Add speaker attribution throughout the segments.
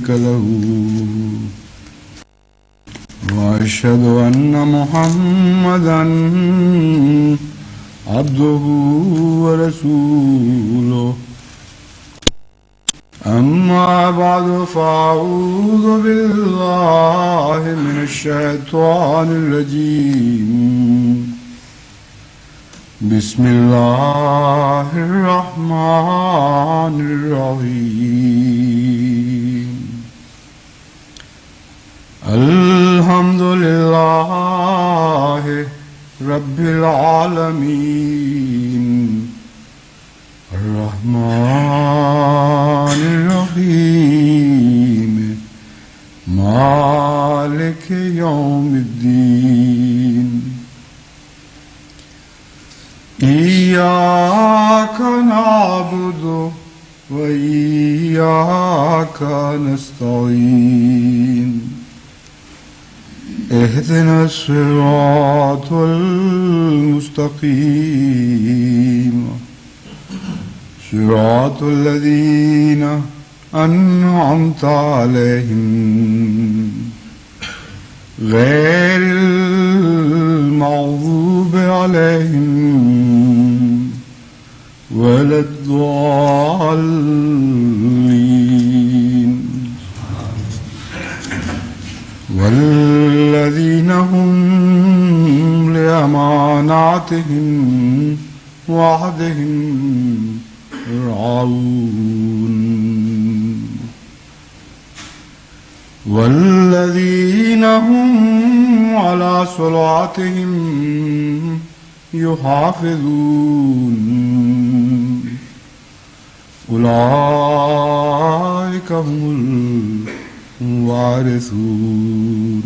Speaker 1: شريك له وأشهد أن محمدا عبده ورسوله أما بعد فأعوذ بالله من الشيطان الرجيم بسم الله الرحمن الرحيم الحمد لله رب العالمين الرحمن الرحيم مالك يوم الدين إياك نعبد وإياك نستعين اهدنا الصراط المستقيم صراط الذين أنعمت عليهم غير المغضوب عليهم ولا الضالين والذين هم لأماناتهم وعهدهم راعون والذين هم على صلاتهم يحافظون أولئك هم الوارثون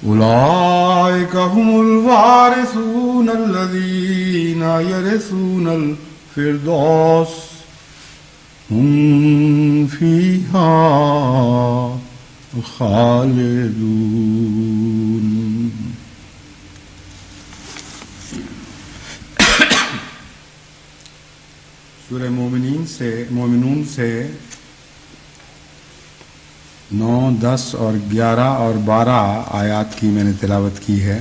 Speaker 1: أولئك هم الوارثون الذين يرثون الفردوس هم فيها خالدون. سورہ مومنون سے 9, 10 اور 11 اور 12 آیات کی میں نے تلاوت کی ہے.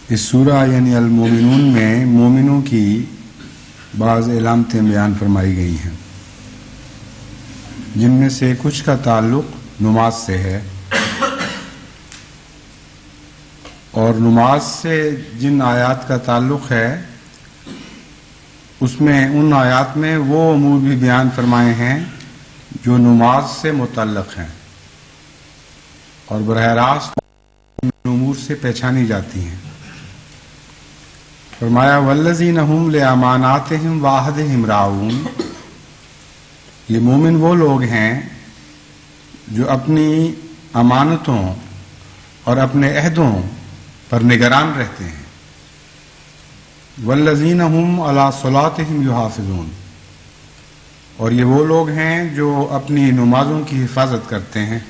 Speaker 1: اس سورہ یعنی المومنون میں مومنوں کی بعض علامتیں بیان فرمائی گئی ہیں، جن میں سے کچھ کا تعلق نماز سے ہے، اور نماز سے جن آیات کا تعلق ہے اس میں ان آیات میں وہ امور بھی بیان فرمائے ہیں جو نماز سے متعلق ہیں اور براہ راست امور سے پہچانی جاتی ہیں. فرمایا والذین هم لأماناتهم وعہدہم راعون، یہ مومن وہ لوگ ہیں جو اپنی امانتوں اور اپنے عہدوں پر نگران رہتے ہیں. والذین هم علی صلاتہم یحافظون، اور یہ وہ لوگ ہیں جو اپنی نمازوں کی حفاظت کرتے ہیں.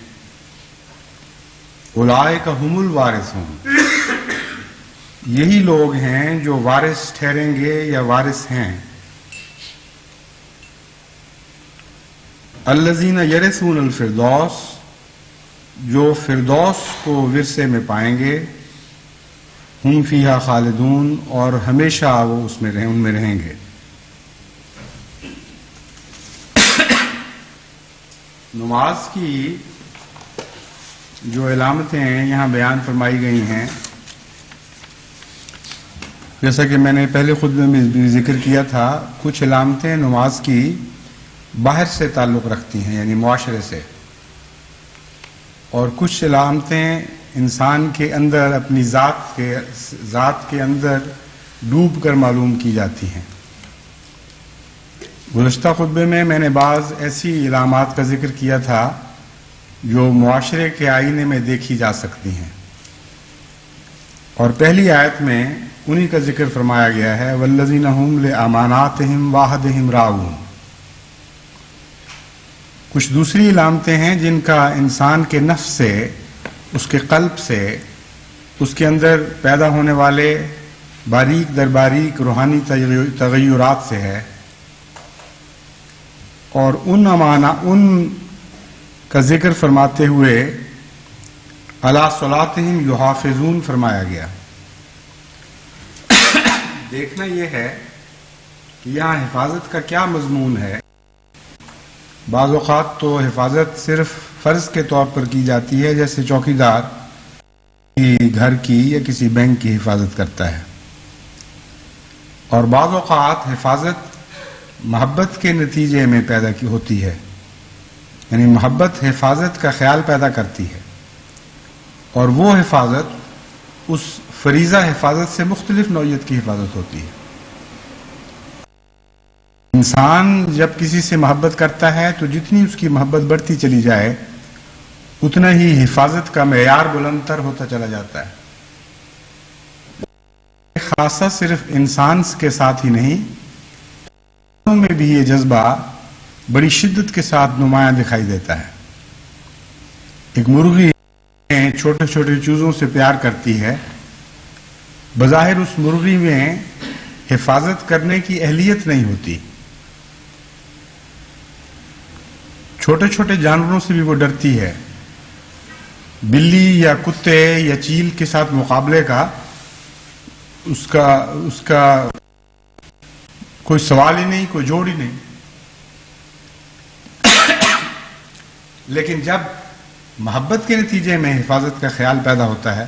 Speaker 1: اولئک هم الوارثون، یہی لوگ ہیں جو وارث ٹھہریں گے یا وارث ہیں. الذین یرثون الفردوس، جو فردوس کو ورثے میں پائیں گے. ہم فیہا خالدون، اور ہمیشہ وہ ان میں رہیں گے. نماز کی جو علامتیں یہاں بیان فرمائی گئی ہیں، جیسا کہ میں نے پہلے خطبے میں بھی ذکر کیا تھا، کچھ علامتیں نماز کی باہر سے تعلق رکھتی ہیں یعنی معاشرے سے، اور کچھ علامتیں انسان کے اندر اپنی ذات کے اندر ڈوب کر معلوم کی جاتی ہیں. گزشتہ خطبے میں نے بعض ایسی علامات کا ذکر کیا تھا جو معاشرے کے آئینے میں دیکھی جا سکتی ہیں، اور پہلی آیت میں انہی کا ذکر فرمایا گیا ہے والذین هم لأماناتهم وعہدہم راعون. کچھ دوسری علامتیں ہیں جن کا انسان کے نفس سے، اس کے قلب سے، اس کے اندر پیدا ہونے والے باریک در باریک روحانی تغیرات سے ہے. اور ان کا ذکر فرماتے ہوئے علی صلاتہم یحافظون فرمایا گیا۔ دیکھنا یہ ہے کہ یہاں حفاظت کا کیا مضمون ہے۔ بعض اوقات تو حفاظت صرف فرض کے طور پر کی جاتی ہے، جیسے چوکیدار گھر کی یا کسی بینک کی حفاظت کرتا ہے، اور بعض اوقات حفاظت محبت کے نتیجے میں پیدا کی ہوتی ہے، یعنی محبت حفاظت کا خیال پیدا کرتی ہے، اور وہ حفاظت اس فریضہ حفاظت سے مختلف نوعیت کی حفاظت ہوتی ہے۔ انسان جب کسی سے محبت کرتا ہے تو جتنی اس کی محبت بڑھتی چلی جائے اتنا ہی حفاظت کا معیار بلندتر ہوتا چلا جاتا ہے۔ خاصہ صرف انسان کے ساتھ ہی نہیں، میں بھی یہ جذبہ بڑی شدت کے ساتھ نمایاں دکھائی دیتا ہے۔ ایک مرغی چھوٹے چھوٹے چوزوں سے پیار کرتی ہے، بظاہر اس مرغی میں حفاظت کرنے کی اہلیت نہیں ہوتی، چھوٹے چھوٹے جانوروں سے بھی وہ ڈرتی ہے، بلی یا کتے یا چیل کے ساتھ مقابلے کا اس کا کوئی سوال ہی نہیں، کوئی جوڑ ہی نہیں۔ لیکن جب محبت کے نتیجے میں حفاظت کا خیال پیدا ہوتا ہے،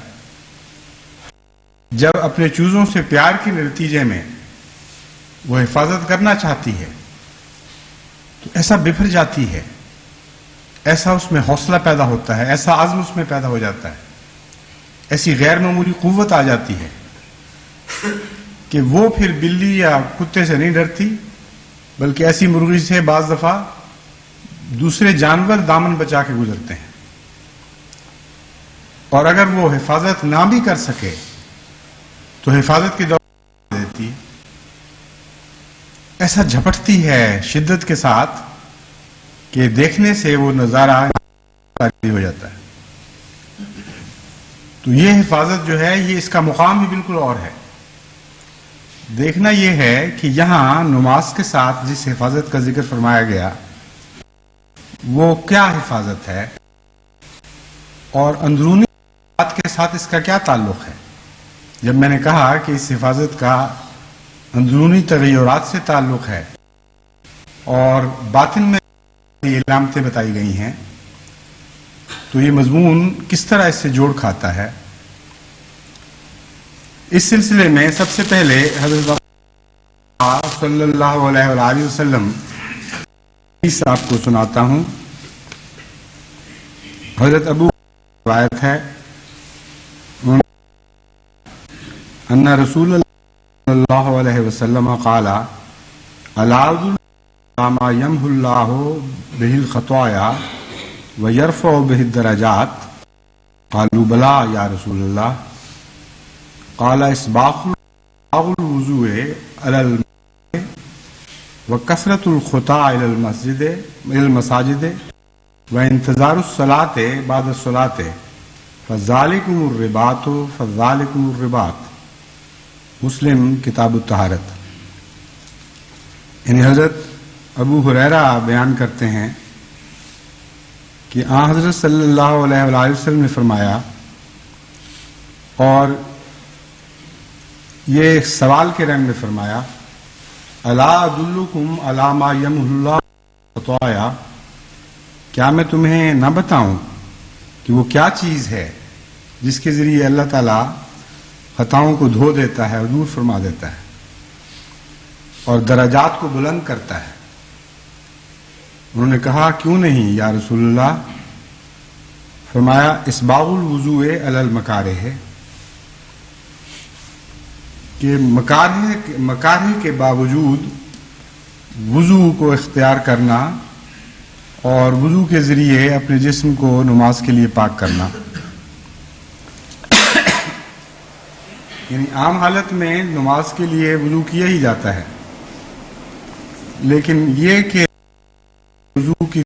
Speaker 1: جب اپنے چوزوں سے پیار کے نتیجے میں وہ حفاظت کرنا چاہتی ہے تو ایسا بفر جاتی ہے، ایسا اس میں حوصلہ پیدا ہوتا ہے، ایسا عزم اس میں پیدا ہو جاتا ہے، ایسی غیر معمولی قوت آ جاتی ہے کہ وہ پھر بلی یا کتے سے نہیں ڈرتی، بلکہ ایسی مرغی سے بعض دفعہ دوسرے جانور دامن بچا کے گزرتے ہیں، اور اگر وہ حفاظت نہ بھی کر سکے تو حفاظت کی دعوت دیتی، ایسا جھپٹتی ہے شدت کے ساتھ کہ دیکھنے سے وہ نظارہ ہو جاتا ہے۔ تو یہ حفاظت جو ہے، یہ اس کا مقام بھی بالکل اور ہے۔ دیکھنا یہ ہے کہ یہاں نماز کے ساتھ جس حفاظت کا ذکر فرمایا گیا وہ کیا حفاظت ہے، اور اندرونی بات کے ساتھ اس کا کیا تعلق ہے۔ جب میں نے کہا کہ اس حفاظت کا اندرونی تغیرات سے تعلق ہے اور باطن میں یہ علامتیں بتائی گئی ہیں، تو یہ مضمون کس طرح اس سے جوڑ کھاتا ہے۔ اس سلسلے میں سب سے پہلے حضرت صلی اللہ علیہ وآلہ وسلم اس آپ کو سناتا ہوں۔ حضرت ابو روایت ہے ان رسول اللہ صلی اللہ علیہ وسلم قال الا ما يمحو الله به الخطايا ويرفع به الدرجات قالوا بلى يا رسول الله قال اسباغ الوضوء على الماء وكثرة الخطى الى المساجد وانتظار الصلاة بعد الصلاة فذلكم الرباط مسلم کتاب الطہارت۔ یعنی حضرت ابو ہریرہ بیان کرتے ہیں کہ آن حضرت صلی اللہ علیہ وآلہ وسلم نے فرمایا، اور یہ ایک سوال کے رنگ میں فرمایا، الا ادلکم علی ما یمحو اللہ خطایا، کیا میں تمہیں نہ بتاؤں کہ وہ کیا چیز ہے جس کے ذریعے اللہ تعالیٰ خطاؤں کو دھو دیتا ہے اور دور فرما دیتا ہے اور درجات کو بلند کرتا ہے۔ انہوں نے کہا کیوں نہیں یا رسول اللہ؟ فرمایا اسباغ الوضوء علی المکارہ، کہ مکارہ کے باوجود وضو کو اختیار کرنا اور وضو کے ذریعے اپنے جسم کو نماز کے لیے پاک کرنا۔ یعنی عام حالت میں نماز کے لیے وضو کیا ہی جاتا ہے، لیکن یہ کہ وضو کی